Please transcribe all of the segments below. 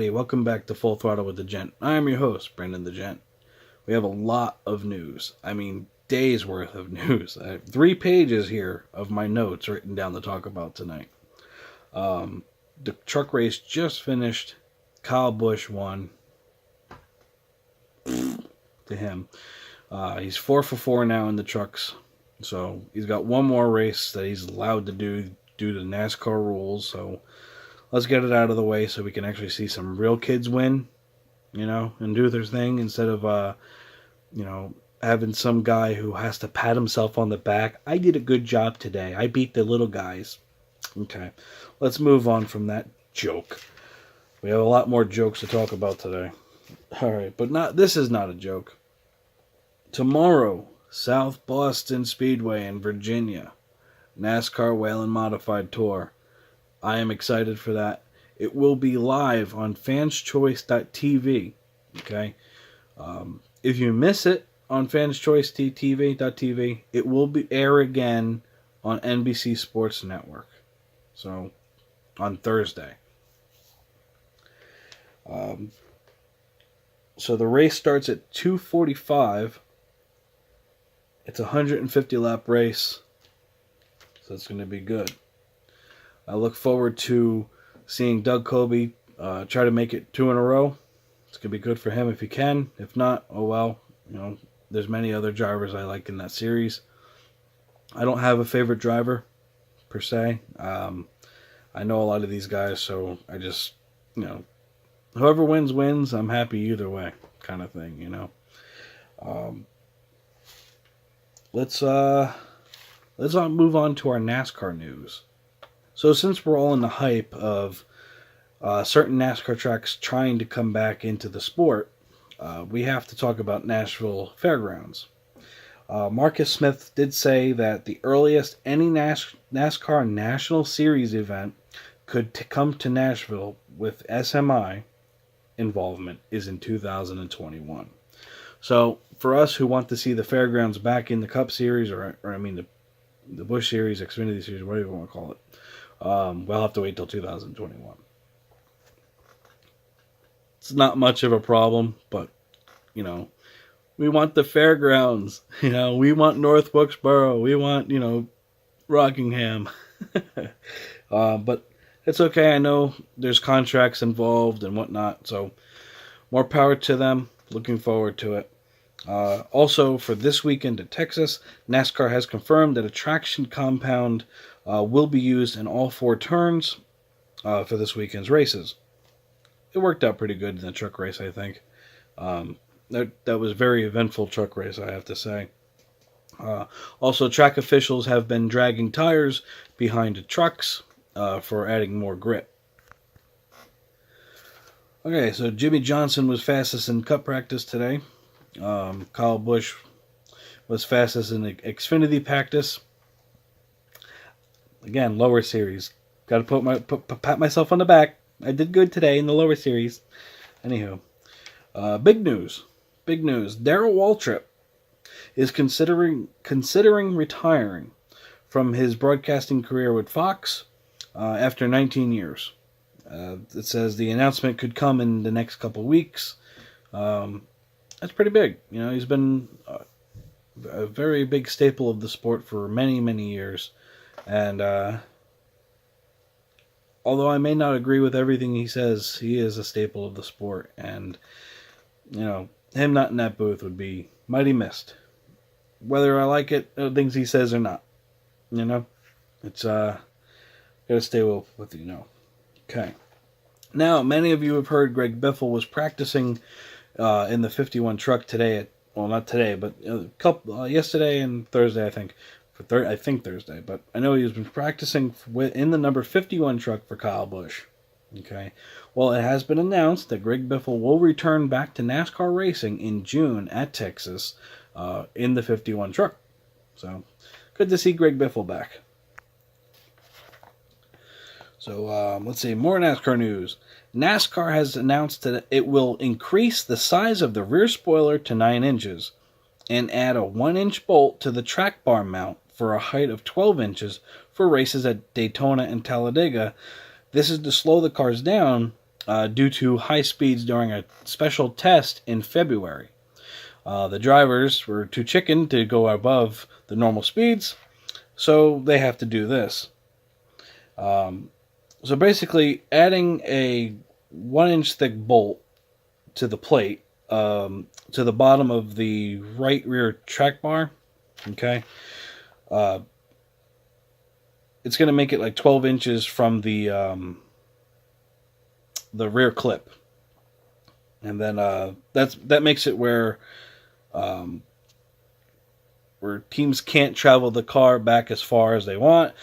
everybody. Welcome back to Full Throttle with the Gent. I am your host, Brandon the Gent. We have a lot of news. I mean, days worth of news. I have 3 pages here of my notes written down to talk about tonight. The truck race just finished. Kyle Busch won. To him. He's 4 for 4 now in the trucks. So he's got one more race that he's allowed to do due to NASCAR rules. So let's get it out of the way so we can actually see some real kids win, and do their thing instead of, having some guy who has to pat himself on the back. I did a good job today. I beat the little guys. Okay, let's move on from that joke. We have a lot more jokes to talk about today. All right, but this is not a joke. Tomorrow, South Boston Speedway in Virginia, NASCAR Whelen Modified Tour. I am excited for that. It will be live on fanschoice.tv. Okay, if you miss it on fanschoice.tv, it will be air again on NBC Sports Network. So on Thursday. So the race starts at 2:45. It's a 150 lap race. So it's going to be good. I look forward to seeing Doug Coby try to make it 2 in a row. It's going to be good for him if he can. If not, oh well. There's many other drivers I like in that series. I don't have a favorite driver, per se. I know a lot of these guys, so I just, whoever wins, wins. I'm happy either way, kind of thing, Let's move on to our NASCAR news. So since we're all in the hype of certain NASCAR tracks trying to come back into the sport, we have to talk about Nashville Fairgrounds. Marcus Smith did say that the earliest any NASCAR National Series event could come to Nashville with SMI involvement is in 2021. So for us who want to see the fairgrounds back in the Cup Series, or the Busch Series, Xfinity Series, whatever you want to call it, we'll have to wait till 2021. It's not much of a problem, but, we want the fairgrounds. We want North Wilkesboro. We want, Rockingham. But it's okay. I know there's contracts involved and whatnot, so more power to them. Looking forward to it. Also, for this weekend in Texas, NASCAR has confirmed that a traction compound will be used in all 4 turns for this weekend's races. It worked out pretty good in the truck race, I think. That was a very eventful truck race, I have to say. Also, track officials have been dragging tires behind the trucks for adding more grip. Okay, so Jimmie Johnson was fastest in Cup practice today. Kyle Busch was fastest in the Xfinity practice. Again, lower series. Got to pat myself on the back. I did good today in the lower series. Anywho, big news. Darrell Waltrip is considering retiring from his broadcasting career with Fox after 19 years. It says the announcement could come in the next couple weeks. That's pretty big. He's been a very big staple of the sport for many, many years. And although I may not agree with everything he says, he is a staple of the sport. And, him not in that booth would be mighty missed. Whether I like it, things he says or not. It's, gotta stay with Okay. Now, many of you have heard Greg Biffle was practicing in the 51 truck today. Not today, but yesterday and Thursday, I think. Thursday, but I know he's been practicing in the number 51 truck for Kyle Busch. Okay. Well, it has been announced that Greg Biffle will return back to NASCAR racing in June at Texas in the 51 truck. So, good to see Greg Biffle back. So, let's see, more NASCAR news. NASCAR has announced that it will increase the size of the rear spoiler to 9 inches and add a 1-inch bolt to the track bar mount for a height of 12 inches for races at Daytona and Talladega. This is to slow the cars down due to high speeds during a special test in February. The drivers were too chicken to go above the normal speeds, so they have to do this. So basically, adding a 1-inch thick bolt to the plate, to the bottom of the right rear track bar, okay, it's going to make it like 12 inches from the rear clip, and then that makes it where teams can't travel the car back as far as they want.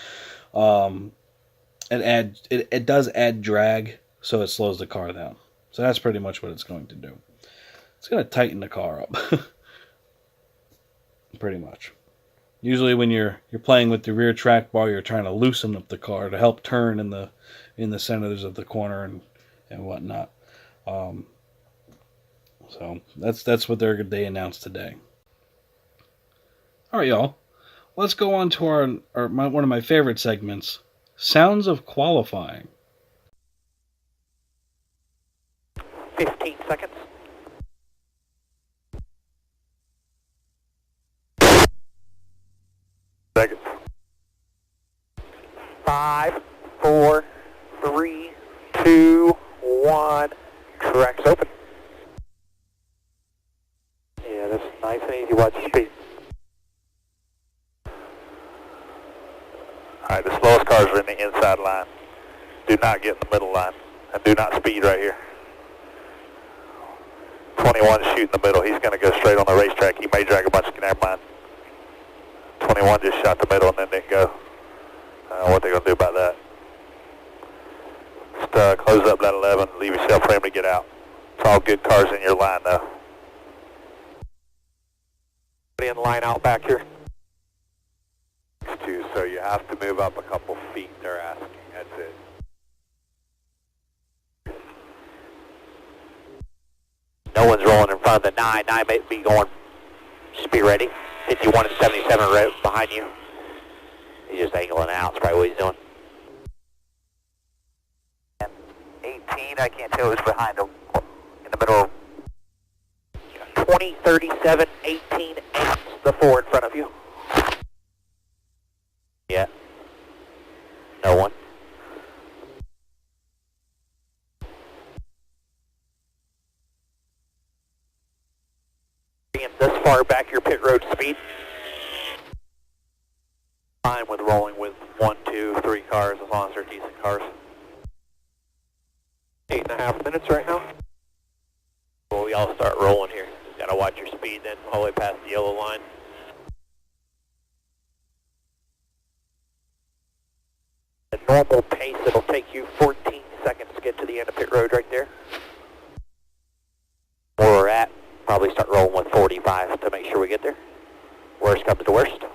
It does add drag, so it slows the car down. So that's pretty much what it's going to do. It's going to tighten the car up, pretty much. Usually, when you're playing with the rear track bar, you're trying to loosen up the car to help turn in the centers of the corner and whatnot. So that's what they announced today. All right, y'all. Let's go on to one of my favorite segments, Sounds of Qualifying. 15 seconds. Seconds. 5, 4, 3, 2, 1. Tracks open. Yeah, this is nice and easy. Watch the speed. Alright, the slowest cars are in the inside line. Do not get in the middle line. And do not speed right here. 21 is shooting the middle. He's going to go straight on the racetrack. He may drag a bunch of never mind. 21 just shot the middle and then didn't go. What they going to do about that? Just close up that 11. Leave yourself for him to get out. It's all good cars in your line though. In line out back here. Two, so you have to move up a couple feet, they're asking. That's it. No one's rolling in front of the 9. 9 may be going. Just be ready. 51 and 77 right behind you. He's just angling out. That's probably what he's doing. 18, I can't tell who's behind him. In the middle. 20, 37, 18, 8. The 4 in front of you. Yeah. No one. Being this far back your pit road speed. Fine with rolling with 1, 2, 3 cars as long as they're decent cars. 8.5 minutes right now. Well, we all start rolling here. Just gotta watch your speed then all the way past the yellow line. The normal pace, it'll take you 14 seconds to get to the end of pit road right there. Where we're at, probably start rolling with 45 to make sure we get there. Worst comes to worst.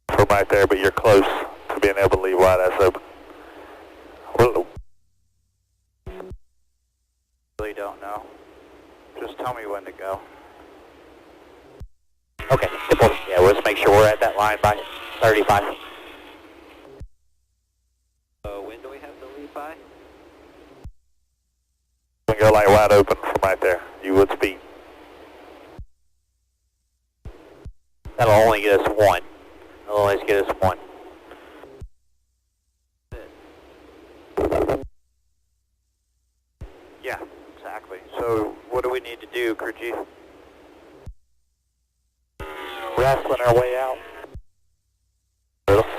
From right there, but you're close to being able to leave wide ass open. Really don't know. Just tell me when to go. Okay, simple. Yeah, we'll just make sure we're at that line by 35. When do we have to leave by? You can go like wide open from right there. You would speed. That'll only get us 1. That'll only get us 1. Yeah, exactly. So what do we need to do, crew chief? Wrestling our way out.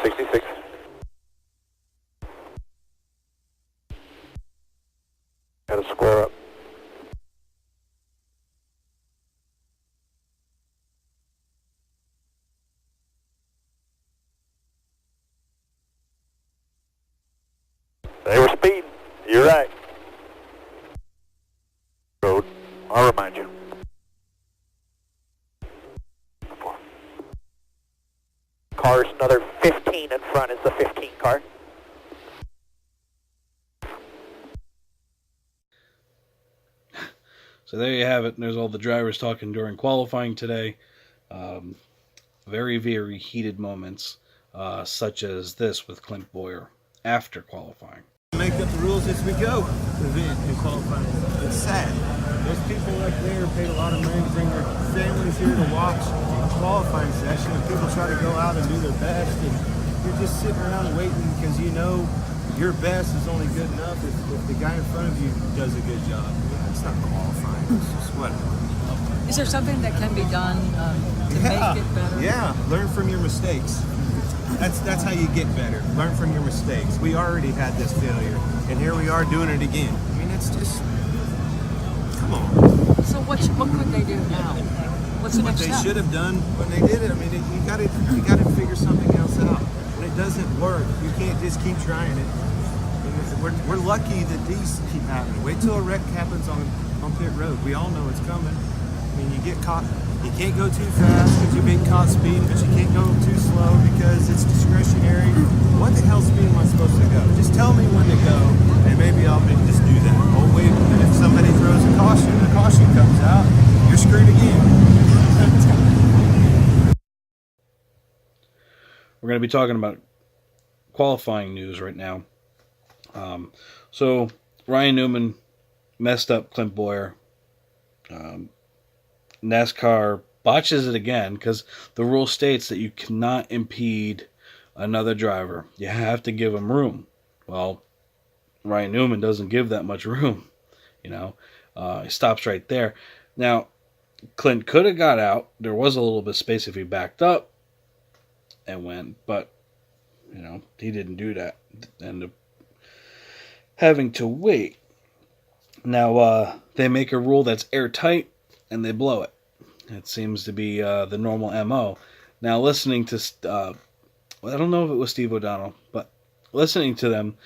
66. Got to square up. They were speeding. You're right. Road. I'll remind you. Cars another 15 in front is the 15 car. So there you have it. There's all the drivers talking during qualifying today. Very, very heated moments, such as this with Clint Boyer after qualifying. Make make up the rules as we go. Event and qualifying. It's sad. Those people up there paid a lot of money to bring their families here to watch a qualifying session, and people try to go out and do their best, and you're just sitting around waiting because you know your best is only good enough if the guy in front of you does a good job. Yeah, it's not qualifying. It's just whatever. Is there something that can be done to make it better? Yeah, learn from your mistakes. That's how you get better. Learn from your mistakes. We already had this failure, and here we are doing it again. I mean, it's just, come on. So what could they do now? What's the What next they step? should have done when they did it. I mean, you got to figure something else out. When it doesn't work, you can't just keep trying it. We're lucky that these keep happening. Wait till a wreck happens on pit road. We all know it's coming. I mean, you get caught. You can't go too fast because you're being caught speeding, but you can't go too slow because it's discretionary. What the hell speed am I supposed to go? Just tell me when to go, and maybe I'll just do that. Oh wait, and if somebody throws a caution, the caution comes out, you're screwed again. We're going to be talking about qualifying news right now. So Ryan Newman messed up Clint Boyer. NASCAR botches it again because the rule states that you cannot impede another driver. You have to give him room. Well, Ryan Newman doesn't give that much room. He stops right there. Now, Clint could have got out. There was a little bit of space if he backed up and went, but he didn't do that. Ended up having to wait. Now, they make a rule that's airtight, and they blow it. It seems to be the normal MO. Now, listening to, I don't know if it was Steve O'Donnell, but listening to them,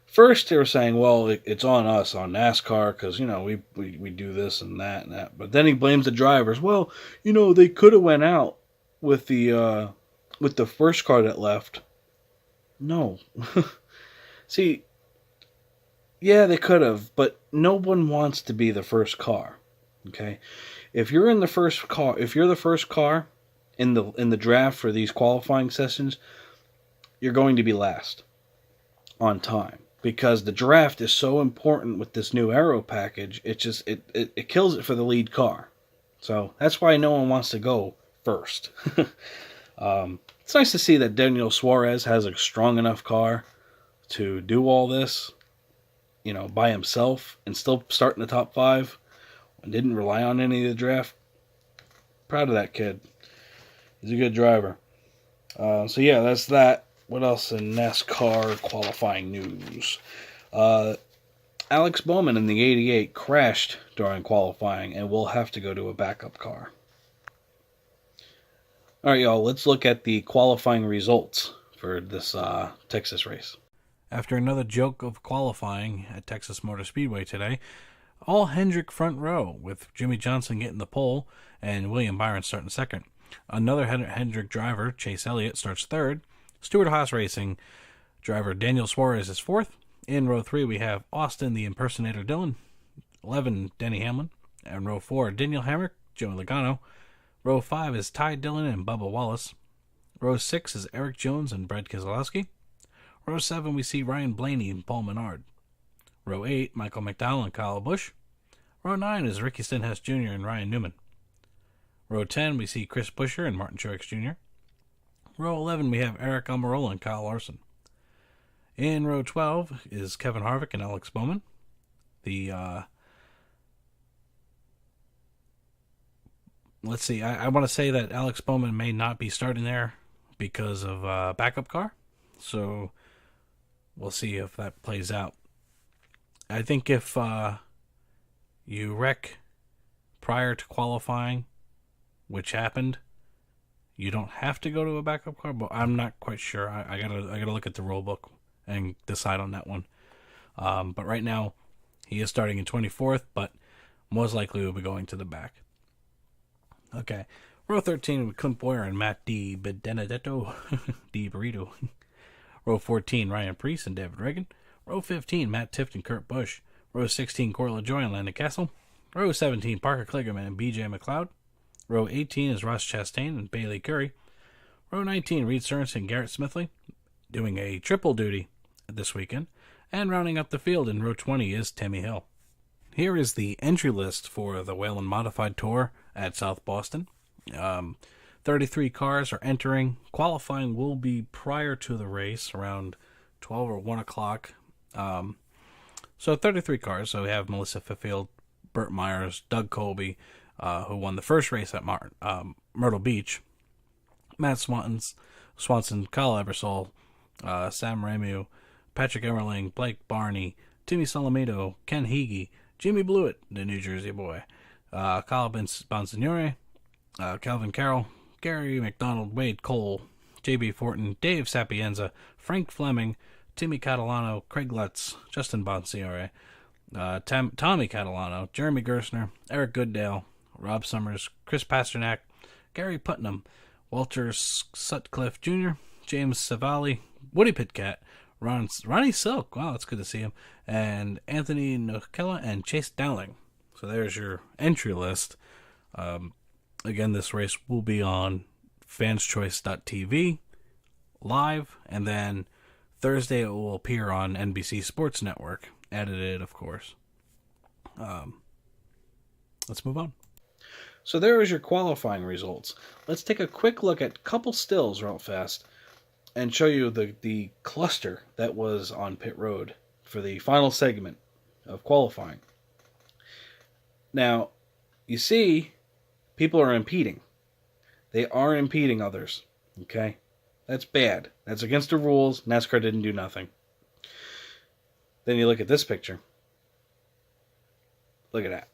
first they were saying, well, it's on us, on NASCAR, because, we do this and that and that. But then he blames the drivers. Well, they could have went out with the first car that left. No. See, yeah, they could have, but no one wants to be the first car. Okay? If you're in the first car, if you're the first car in the draft for these qualifying sessions, you're going to be last on time because the draft is so important with this new aero package. It just it kills it for the lead car. So that's why no one wants to go first. It's nice to see that Daniel Suarez has a strong enough car to do all this, by himself and still start in the top 5 and didn't rely on any of the draft. Proud of that kid. He's a good driver. So yeah, that's that. What else in NASCAR qualifying news? Alex Bowman in the 88 crashed during qualifying and will have to go to a backup car. All right, y'all, let's look at the qualifying results for this Texas race. After another joke of qualifying at Texas Motor Speedway today, all Hendrick front row, with Jimmy Johnson getting the pole and William Byron starting second. Another Hendrick driver, Chase Elliott, starts third. Stewart Haas Racing driver Daniel Suarez is fourth. In row 3, we have Austin the Impersonator Dylan, 11, Denny Hamlin. And row 4, Daniel Hamrick, Joe Logano. Row 5 is Ty Dillon and Bubba Wallace. Row 6 is Eric Jones and Brad Keselowski. Row 7, we see Ryan Blaney and Paul Menard. Row 8, Michael McDowell and Kyle Busch. Row 9 is Ricky Stenhouse Jr. and Ryan Newman. Row 10, we see Chris Buescher and Martin Truex Jr. Row 11, we have Eric Almirola and Kyle Larson. In row 12 is Kevin Harvick and Alex Bowman. Let's see, I want to say that Alex Bowman may not be starting there because of a backup car. So we'll see if that plays out. I think if you wreck prior to qualifying, which happened, you don't have to go to a backup car, but I'm not quite sure. I gotta look at the rule book and decide on that one. But right now, he is starting in 24th, but most likely will be going to the back. Okay, row 13 with Clint Boyer and Matt Di Benedetto, Di Burrito. Row 14, Ryan Preece and David Reagan. Row 15, Matt Tifft and Kurt Busch. Row 16, Corey LaJoie and Landon Castle. Row 17, Parker Kligerman and BJ McLeod. Row 18 is Ross Chastain and Bailey Curry. Row 19, Reed Stearns and Garrett Smithley, doing a triple duty this weekend. And rounding up the field in row 20 is Timmy Hill. Here is the entry list for the Whelen Modified Tour at South Boston. 33 cars are entering. Qualifying will be prior to the race, around 12 or 1 o'clock. So 33 cars. So we have Melissa Fifield, Burt Myers, Doug Colby, who won the first race at Myrtle Beach, Matt Swanson, Kyle Ebersol, Sam Ramu, Patrick Emmerling, Blake Barney, Timmy Solomito, Ken Heagy, Jimmy Blewett, the New Jersey boy, Kyle Bonsignore, Calvin Carroll, Gary McDonald, Wade Cole, J.B. Fortin, Dave Sapienza, Frank Fleming, Timmy Catalano, Craig Lutz, Justin Bonsignore, Tommy Catalano, Jeremy Gersner, Eric Goodale, Rob Summers, Chris Pasternak, Gary Putnam, Walter Sutcliffe Jr., James Savali, Woody Pitcat, Ronnie Silk, wow, that's good to see him, and Anthony Nokella and Chase Dowling. So there's your entry list. Again, this race will be on fanschoice.tv live, and then Thursday it will appear on NBC Sports Network, edited, of course. Let's move on. So there is your qualifying results. Let's take a quick look at a couple stills real fast and show you the cluster that was on pit road for the final segment of qualifying. Now, you see, people are impeding. They are impeding others, okay? That's bad. That's against the rules. NASCAR didn't do nothing. Then you look at this picture. Look at that.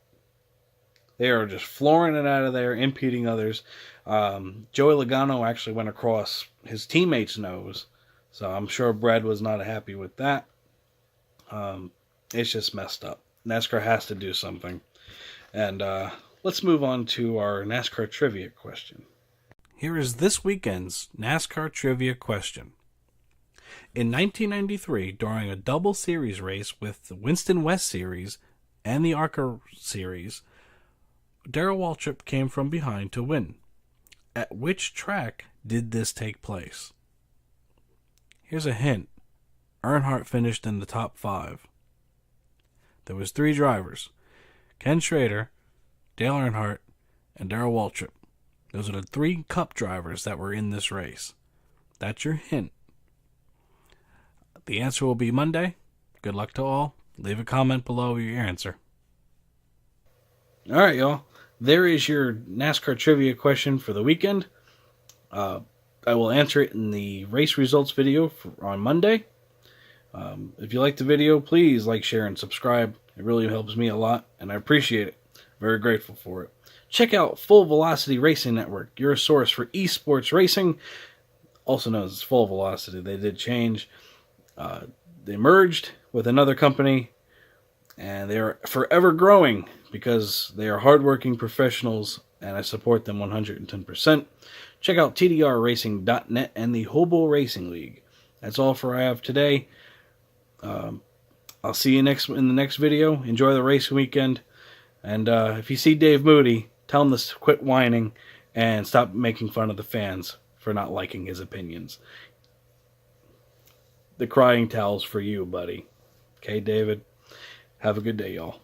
They are just flooring it out of there, impeding others. Joey Logano actually went across his teammate's nose, so I'm sure Brad was not happy with that. It's just messed up. NASCAR has to do something. And let's move on to our NASCAR trivia question. Here is this weekend's NASCAR trivia question. In 1993, during a double series race with the Winston West Series and the ARCA Series, Darrell Waltrip came from behind to win. At which track did this take place? Here's a hint. Earnhardt finished in the top 5. There was 3 drivers. Ken Schrader, Dale Earnhardt, and Darrell Waltrip. Those are the 3 Cup drivers that were in this race. That's your hint. The answer will be Monday. Good luck to all. Leave a comment below your answer. All right, y'all. There is your NASCAR trivia question for the weekend. I will answer it in the race results video on Monday. If you like the video, please like, share, and subscribe. It really helps me a lot, and I appreciate it. Very grateful for it. Check out Full Velocity Racing Network, your source for esports racing, also known as Full Velocity. They did change. They merged with another company, and they are forever growing because they are hardworking professionals, and I support them 110%. Check out tdrracing.net and the Hobo Racing League. That's all for I have today. I'll see you in the next video. Enjoy the race weekend. And if you see Dave Moody, tell him to quit whining and stop making fun of the fans for not liking his opinions. The crying towel's for you, buddy. Okay, David? Have a good day, y'all.